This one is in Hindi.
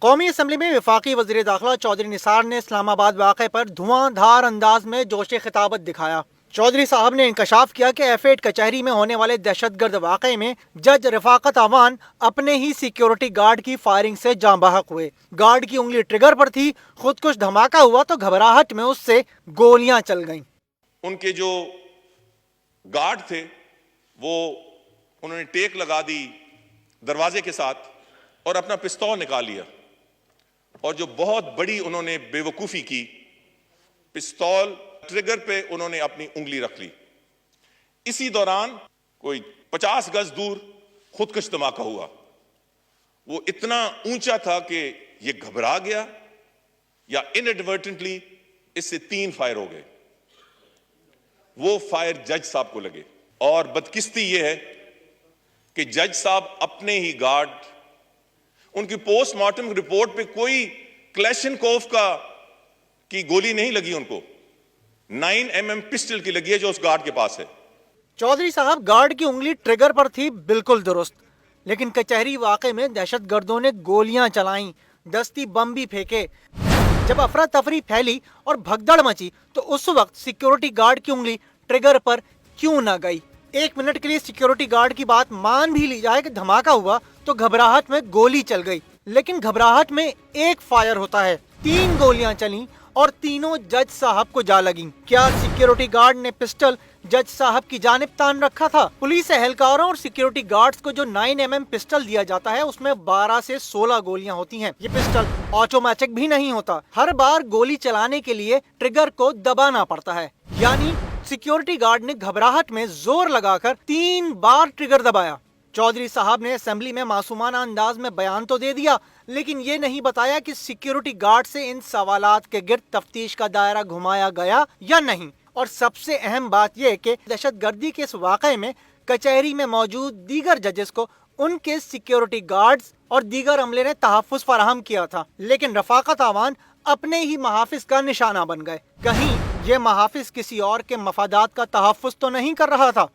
कौमी असम्बली में वफाकी वज़ीर दाखिला चौधरी निसार ने इस्लामाबाद वाक़े पर धुआंधार अंदाज में जोश खिताबत दिखाया। चौधरी साहब ने इंकशाफ किया कि F8 कचहरी में होने वाले दहशतगर्द वाक़े में जज रफाकत अवान अपने ही सिक्योरिटी गार्ड की फायरिंग से जाँ बहक हुए। गार्ड की उंगली ट्रिगर पर थी, खुद कुछ धमाका हुआ तो घबराहट में उससे गोलियां चल गईं। उनके जो गार्ड थे वो उन्होंने टेक लगा दी दरवाजे के साथ और अपना पिस्तौल निकाल लिया और जो बहुत बड़ी उन्होंने बेवकूफी की, पिस्तौल ट्रिगर पे उन्होंने अपनी उंगली रख ली। इसी दौरान कोई 50 गज दूर खुदकुश धमाका हुआ। वो इतना ऊंचा था कि ये घबरा गया या इनएडवर्टेंटली इससे 3 फायर हो गए। वो फायर जज साहब को लगे और बदकिस्मती ये है कि जज साहब अपने ही गार्ड, उनकी पोस्टमार्टम रिपोर्ट पे कोई क्लैशनकोफ की गोली नहीं लगी, उनको 9mm पिस्टल की लगी है जो उस गार्ड के पास है। चौधरी साहब गार्ड की उंगली ट्रिगर पर थी, बिल्कुल दुरुस्त, लेकिन कचहरी वाक़े में दहशतगर्दों ने गोलियां चलाईं, दस्ती बम भी फेंके। जब अफरा तफरी फैली और भगदड़ मची तो उस वक्त सिक्योरिटी गार्ड की उंगली ट्रिगर पर क्यों न गई? 1 मिनट के लिए सिक्योरिटी गार्ड की बात मान भी ली जाए कि धमाका हुआ तो घबराहट में गोली चल गई, लेकिन घबराहट में एक फायर होता है। 3 गोलियां चली और तीनों जज साहब को जा लगी। क्या सिक्योरिटी गार्ड ने पिस्टल जज साहब की जानिब तान रखा था? पुलिस एहलकारों और सिक्योरिटी गार्ड्स को जो 9mm पिस्टल दिया जाता है उसमें 12 से 16 गोलियां होती हैं। ये पिस्टल ऑटोमेटिक भी नहीं होता, हर बार गोली चलाने के लिए ट्रिगर को दबाना पड़ता है। यानी सिक्योरिटी गार्ड ने घबराहट में जोर लगाकर 3 बार ट्रिगर दबाया। चौधरी साहब ने असेंबली में मासूमाना अंदाज में बयान तो दे दिया, लेकिन ये नहीं बताया कि सिक्योरिटी गार्ड से इन सवालात के गिर्द तफ्तीश का दायरा घुमाया गया या नहीं। और सबसे अहम बात यह कि दहशतगर्दी के इस वाक़े में कचहरी में मौजूद दीगर जजेस को उनके सिक्योरिटी गार्ड्स और दीगर अमले ने तहफ़्फ़ुज़ फराहम किया था, लेकिन रफाकत अवान अपने ही महाफिज का निशाना बन गए। कहीं ये महाफिज किसी और के मफादात का तहफ़्फ़ुज़ तो नहीं कर रहा था?